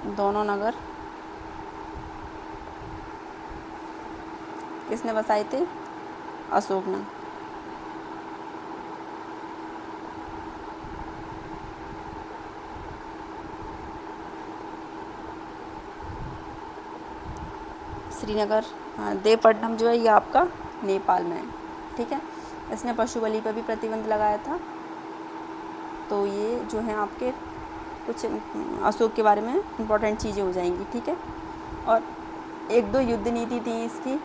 Speaker 1: दोनों नगर किसने बसाए थे? अशोक ने। श्रीनगर, हाँ, देवपट्टनम जो है ये आपका नेपाल में है, ठीक है। इसने पशु बलि पर भी प्रतिबंध लगाया था। तो ये जो है आपके कुछ अशोक के बारे में इम्पोर्टेंट चीज़ें हो जाएंगी, ठीक है। और एक दो युद्ध नीति थी इसकी,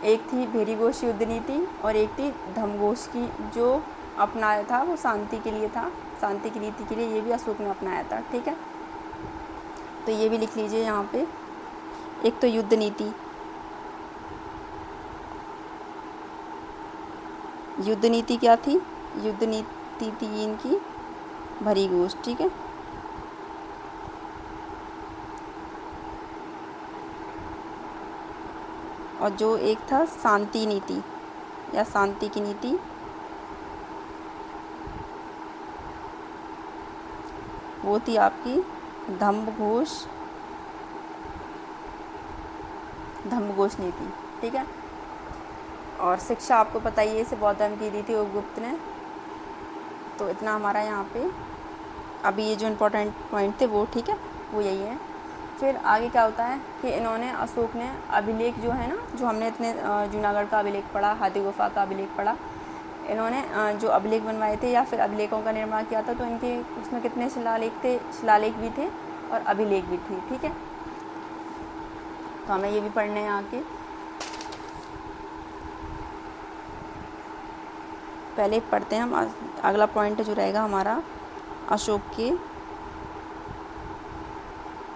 Speaker 1: एक थी भेरीघोष युद्ध नीति और एक थी धम्मघोष की, जो अपनाया था वो शांति के लिए था, शांति की नीति के लिए, ये भी अशोक ने अपनाया था, ठीक है। तो ये भी लिख लीजिए यहाँ पे। एक तो युद्ध नीति, युद्ध नीति क्या थी? युद्ध नीति थी इनकी भरीघोष, ठीक है। और जो एक था शांति नीति या शांति की नीति, वो थी आपकी धम्मघोष नीति, ठीक है। और शिक्षा आपको पता ही है, इसे बौद्ध धर्म की दी थी गुप्त ने। तो इतना हमारा यहाँ पे अभी ये जो इम्पोर्टेंट पॉइंट थे वो, ठीक है, वो यही है। फिर आगे क्या होता है कि इन्होंने, अशोक ने अभिलेख जो है ना, जो हमने इतने जूनागढ़ का अभिलेख पढ़ा, हाथी गुफा का अभिलेख पढ़ा, इन्होंने जो अभिलेख बनवाए थे या फिर अभिलेखों का निर्माण किया था, तो इनके उसमें कितने शिलालेख थे? शिलालेख भी थे और अभिलेख भी थे, ठीक है। तो हमें ये भी पढ़ने हैं आगे। पहले पढ़ते हैं हम अगला पॉइंट जो रहेगा हमारा, अशोक के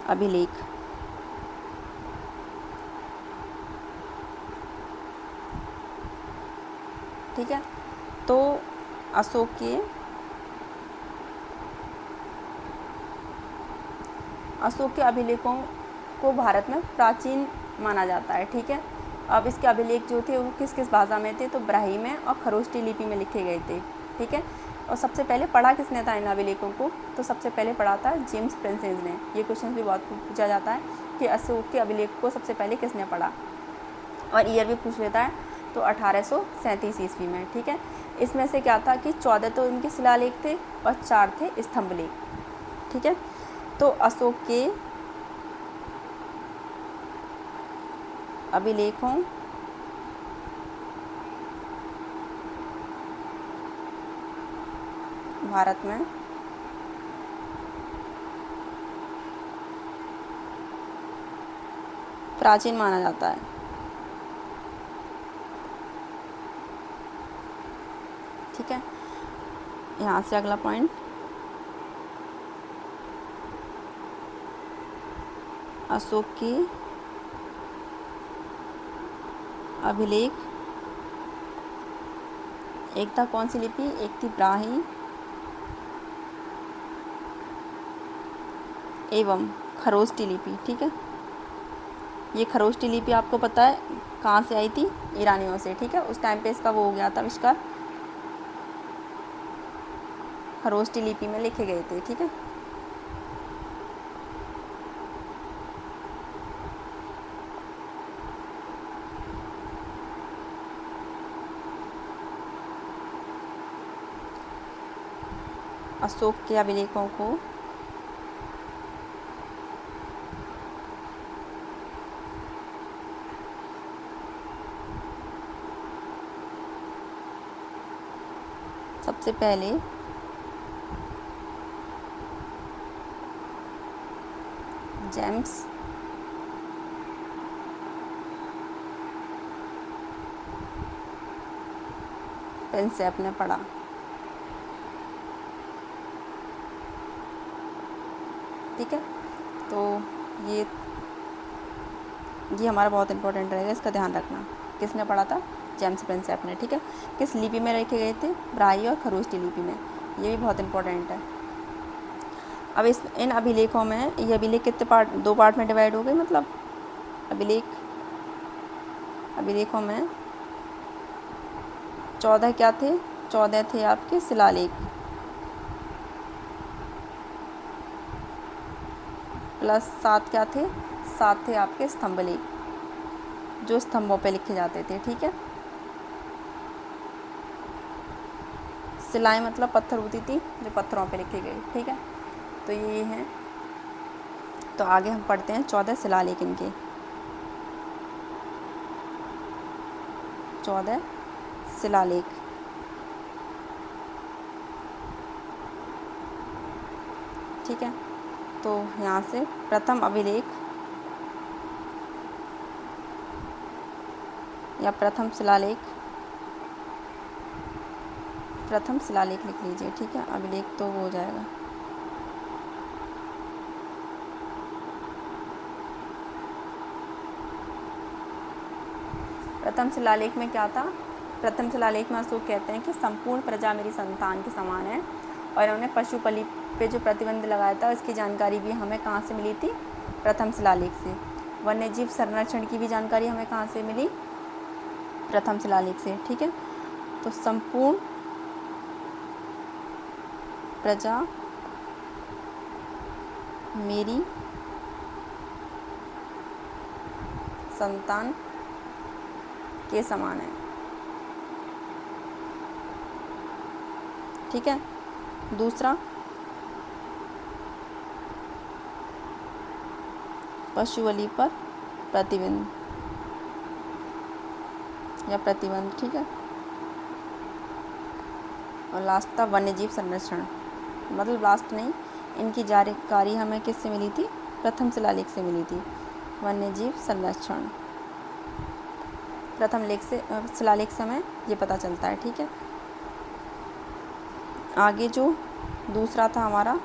Speaker 1: अभिलेख। ठीक है, तो अशोक के अभिलेखों को भारत में प्राचीन माना जाता है, ठीक है। अब इसके अभिलेख जो थे वो किस किस भाषा में थे? तो ब्राह्मी में और खरोष्टी लिपि में लिखे गए थे, ठीक है। और सबसे पहले पढ़ा किसने था इन अभिलेखों को? तो सबसे पहले पढ़ा था जेम्स प्रिंसेस ने। ये क्वेश्चन भी बहुत पूछा जाता है कि अशोक के अभिलेख को सबसे पहले किसने पढ़ा, और ईयर भी पूछ लेता है। तो 1837 ईस्वी में, ठीक है। इसमें से क्या था कि 14 तो इनके शिलालेख थे और 4 थे स्तंभलेख, ठीक है। तो अशोक के अभिलेखों भारत में प्राचीन माना जाता है, ठीक है। यहाँ से अगला पॉइंट, अशोक की अभिलेख, एक था कौन सी लिपि? एक थी ब्राह्मी एवं खरोष्टी लिपि, ठीक है। ये खरोष्टी लिपि आपको पता है कहाँ से आई थी? ईरानियों से, ठीक है। उस टाइम पे इसका वो हो गया था आविष्कार, खरोष्टी लिपि में लिखे गए थे, ठीक है। अशोक के अभिलेखों को सबसे पहले जेम्स प्रिंसेप ने पढ़ा, ठीक है। तो ये हमारा बहुत इंपॉर्टेंट रहेगा, इसका ध्यान रखना। किसने पढ़ा था? जेम्स प्रिंसेप ने, ठीक है। किस लिपि में लिखे गए थे? ब्राह्मी और खरोष्टी लिपि में। ये भी बहुत इंपॉर्टेंट है। अब इन अभिलेखों में, ये अभिलेख कितने पार्ट? 2 पार्ट में डिवाइड हो गए, मतलब अभिलेखों में 14 क्या थे? 14 थे आपके शिलालेख, प्लस 7 क्या थे, 7 थे आपके स्तंभ लेख जो स्तंभों पे लिखे जाते थे। ठीक है, सिलाई मतलब पत्थर होती थी जो पत्थरों पे लिखी गई। ठीक है, तो ये हैं। तो आगे हम पढ़ते हैं 14 शिलालेख इनके। 14 शिलालेख। ठीक है, तो यहाँ से प्रथम अभिलेख या प्रथम शिलालेख, प्रथम शिलालेख लिख लीजिए। ठीक है, अभिलेख तो वो हो जाएगा। प्रथम शिलालेख में क्या था, प्रथम शिलालेख में अशोक कहते हैं कि संपूर्ण प्रजा मेरी संतान के समान है, और इन्होंने पशुपली पे जो प्रतिबंध लगाया था उसकी जानकारी भी हमें कहाँ से मिली थी, प्रथम शिलालेख से। वन्यजीव संरक्षण की भी जानकारी हमें कहाँ से मिली, प्रथम शिलालेख से। ठीक है, तो संपूर्ण प्रजा मेरी संतान के समान है। ठीक है, दूसरा पशुबलि पर प्रतिबंध या प्रतिबंध। ठीक है, और लास्ट था वन्यजीव संरक्षण, मतलब लास्ट नहीं, इनकी जानकारी हमें किससे मिली थी, प्रथम शिलालेख से मिली थी। वन्यजीव संरक्षण प्रथम लेख से, शिलालेख से हमें ये पता चलता है। ठीक है, आगे जो दूसरा था हमारा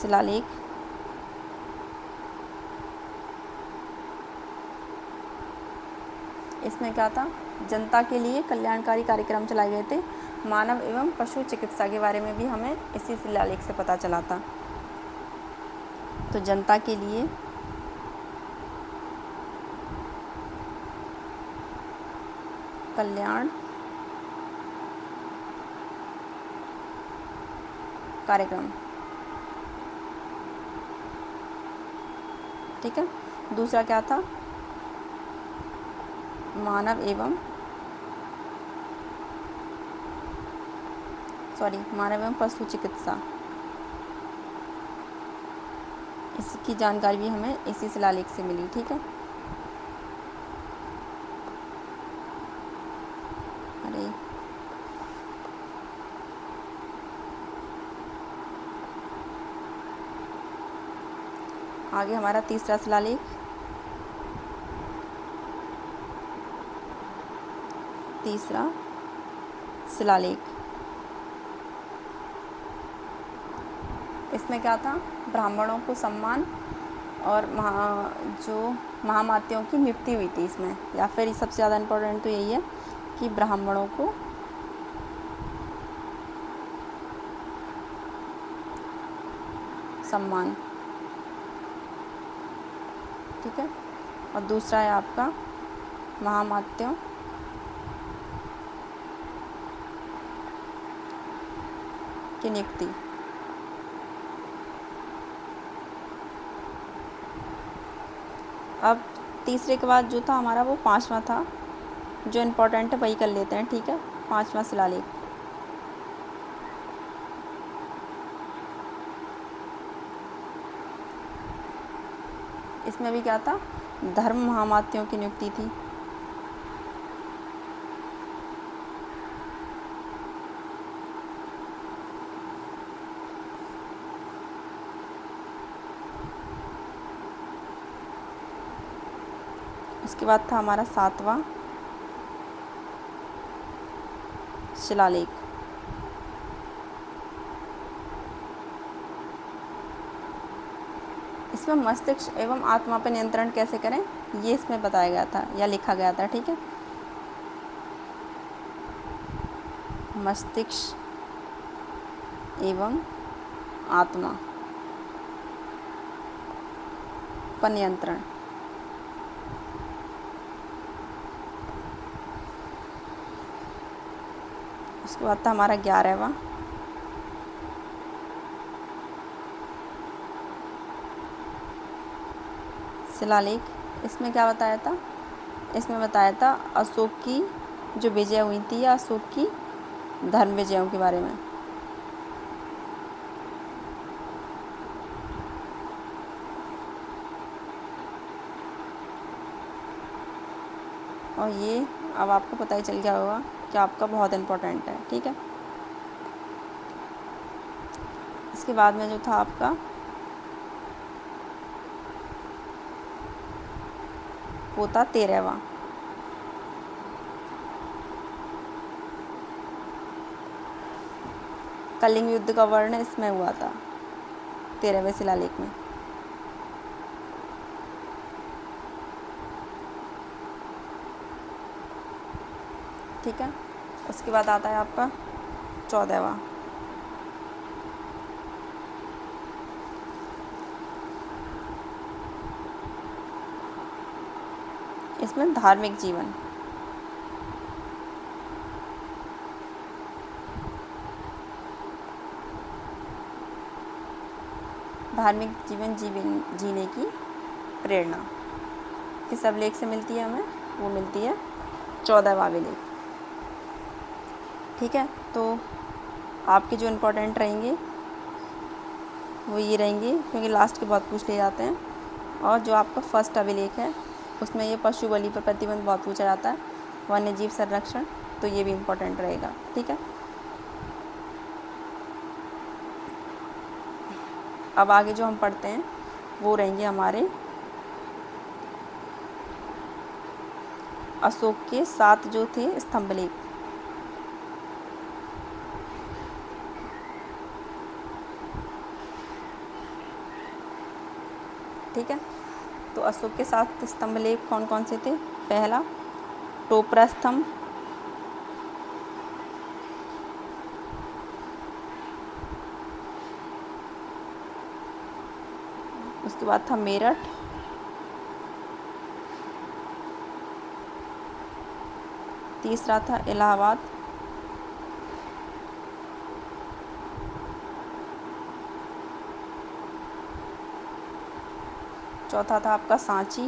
Speaker 1: शिलालेख, इसमें क्या था, जनता के लिए कल्याणकारी कार्यक्रम चलाए गए थे। मानव एवं पशु चिकित्सा के बारे में भी हमें इसी शिलालेख से पता चला था। तो जनता के लिए कल्याण कार्यक्रम। ठीक है, दूसरा क्या था, मानव एवं पशु चिकित्सा, इसकी जानकारी भी हमें इसी शिलालेख से मिली। ठीक है, अरे आगे हमारा तीसरा शिलालेख, तीसरा शिलालेख, इसमें क्या था, ब्राह्मणों को सम्मान और जो महामात्यों की नियुक्ति हुई थी इसमें, या फिर सबसे ज़्यादा इम्पोर्टेंट तो यही है कि ब्राह्मणों को सम्मान। ठीक है, और दूसरा है आपका महामात्यों की नियुक्ति। अब तीसरे के बाद जो था हमारा वो पांचवा था, जो इम्पोर्टेंट है वही कर लेते हैं। ठीक है, पांचवा शिलालेख, इसमें भी क्या था, धर्म महामात्यों की नियुक्ति थी। उसके बाद था हमारा सातवां शिलालेख, इसमें मस्तिष्क एवं आत्मा पर नियंत्रण कैसे करें ये इसमें बताया गया था या लिखा गया था। ठीक है, मस्तिष्क एवं आत्मा पर नियंत्रण। उसके बाद था हमारा 11वां शिलालेख, इसमें क्या बताया था? इसमें बताया था अशोक की जो विजय हुई थी या अशोक की धर्म विजयों के बारे में। और ये अब आपको पता ही चल गया होगा कि आपका बहुत इम्पोर्टेंट है, ठीक है। इसके बाद में जो था आपका वो था 13वां, कलिंग युद्ध का वर्णन इसमें हुआ था 13वें शिलालेख में। ठीक है, उसके बाद आता है आपका 14वां, इसमें धार्मिक जीवन। धार्मिक जीवन जीने की प्रेरणा किस अभिलेख से मिलती है हमें? वो मिलती है 14वां अभिलेख। ठीक है, तो आपके जो इम्पोर्टेंट रहेंगे वो ये रहेंगे, क्योंकि लास्ट के बहुत पूछ लिए जाते हैं। और जो आपका फर्स्ट अभिलेख है उसमें ये पशु बलि पर प्रतिबंध बहुत पूछा जाता है, वन्य जीव संरक्षण, तो ये भी इम्पोर्टेंट रहेगा। ठीक है, अब आगे जो हम पढ़ते हैं वो रहेंगे हमारे अशोक के 7 जो थे स्तंभलेख। ठीक है, तो अशोक के 7 स्तंभलेख कौन कौन से थे? पहला टोपरा स्तंभ, उसके बाद था मेरठ, तीसरा था इलाहाबाद, चौथा था आपका सांची,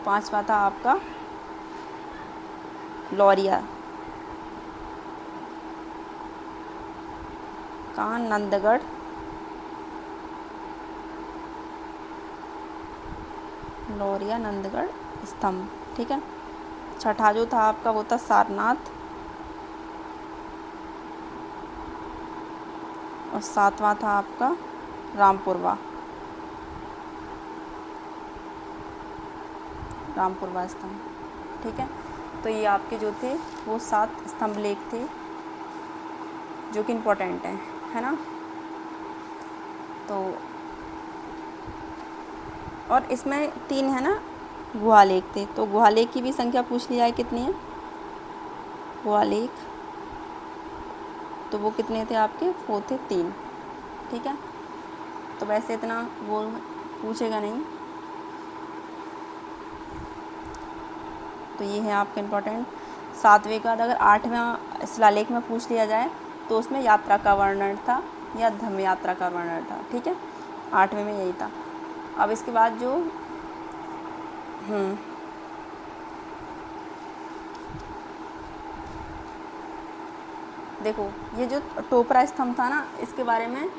Speaker 1: पांचवा था आपका लौरिया, कहाँ? नंदगढ़, लौरिया नंदगढ़ स्तंभ। ठीक है, छठा जो था आपका वो था सारनाथ, और सातवां था आपका रामपुरवा, रामपुरवा स्तंभ। ठीक है, तो ये आपके जो थे वो 7 स्तंभलेख थे जो कि इम्पोर्टेंट हैं, है ना। तो और इसमें 3 है ना गुहालेख थे, तो गुहालेख की भी संख्या पूछ ली जाए कितनी है गुहालेख, तो वो कितने थे आपके? वो थे 3। ठीक है, तो वैसे इतना वो पूछेगा नहीं, तो ये है आपका इम्पोर्टेंट। 7वें का अगर 8वें शिलालेख में पूछ लिया जाए तो उसमें यात्रा का वर्णन था या धम्म यात्रा का वर्णन था। ठीक है, 8वें में यही था। अब इसके बाद जो देखो, ये जो टोपरा स्तंभ था ना, इसके बारे में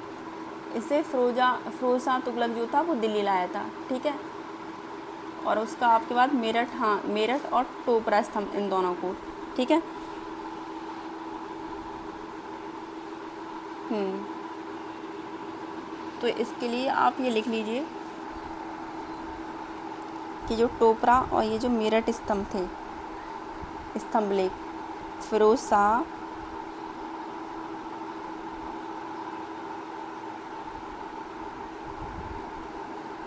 Speaker 1: इसे फिरोज शाह तुगलक जो था वो दिल्ली लाया था। ठीक है, और उसका आपके बाद मेरठ, हाँ मेरठ और टोपरा स्तंभ, इन दोनों को। ठीक है, तो इसके लिए आप ये लिख लीजिए कि जो टोपरा और ये जो मेरठ स्तंभ थे, स्तंभलेख, फिरोज शाह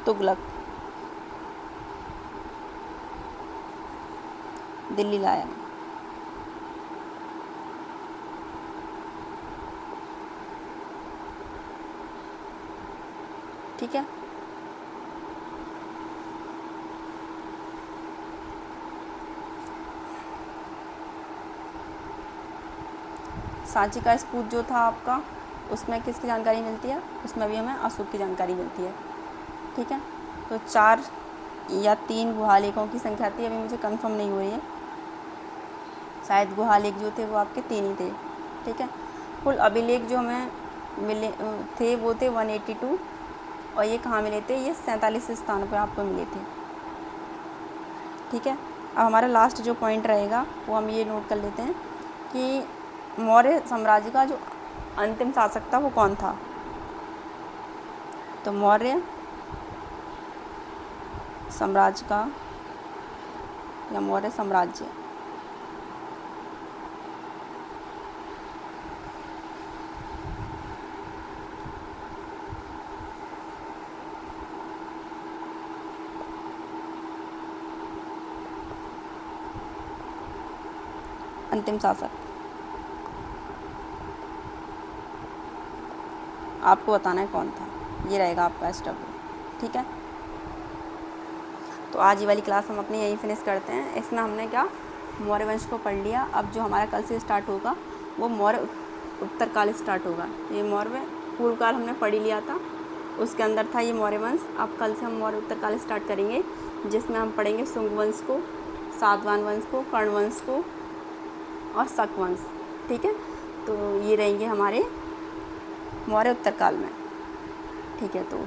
Speaker 1: तुगलक दिल्ली लाया। ठीक है, सांची का स्तूप जो था आपका, उसमें किसकी जानकारी मिलती है? उसमें भी हमें अशोक की जानकारी मिलती है। ठीक है, तो 4 या 3 गुहा लेखों की संख्या थी, अभी मुझे कंफर्म नहीं हो रही है, शायद गुहा लेख जो थे वो आपके 3 ही थे। ठीक है, कुल अभिलेख जो हमें मिले थे वो थे 182, और ये कहाँ मिले थे? ये 47 स्थानों पर आपको मिले थे। ठीक है, अब हमारा लास्ट जो पॉइंट रहेगा वो हम ये नोट कर लेते हैं कि मौर्य साम्राज्य का जो अंतिम शासक था वो कौन था। तो मौर्य साम्राज्य का या मौर्य साम्राज्य अंतिम शासक आपको बताना है कौन था, ये रहेगा आपका स्टेप। ठीक है, तो आज ये वाली क्लास हम अपनी यहीं फिनिश करते हैं। इसमें हमने क्या मौर्य वंश को पढ़ लिया। अब जो हमारा कल से स्टार्ट होगा वो मौर्य उत्तरकाल स्टार्ट होगा। ये मौर्य पूर्व काल हमने पढ़ ही लिया था, उसके अंदर था ये मौर्य वंश। अब कल से हम मौर्य उत्तरकाल स्टार्ट करेंगे, जिसमें हम पढ़ेंगे शुंग वंश को, सातवाहन वंश को, कर्ण वंश को और शक वंश। ठीक है, तो ये रहेंगे हमारे मौर्य उत्तरकाल में। ठीक है, तो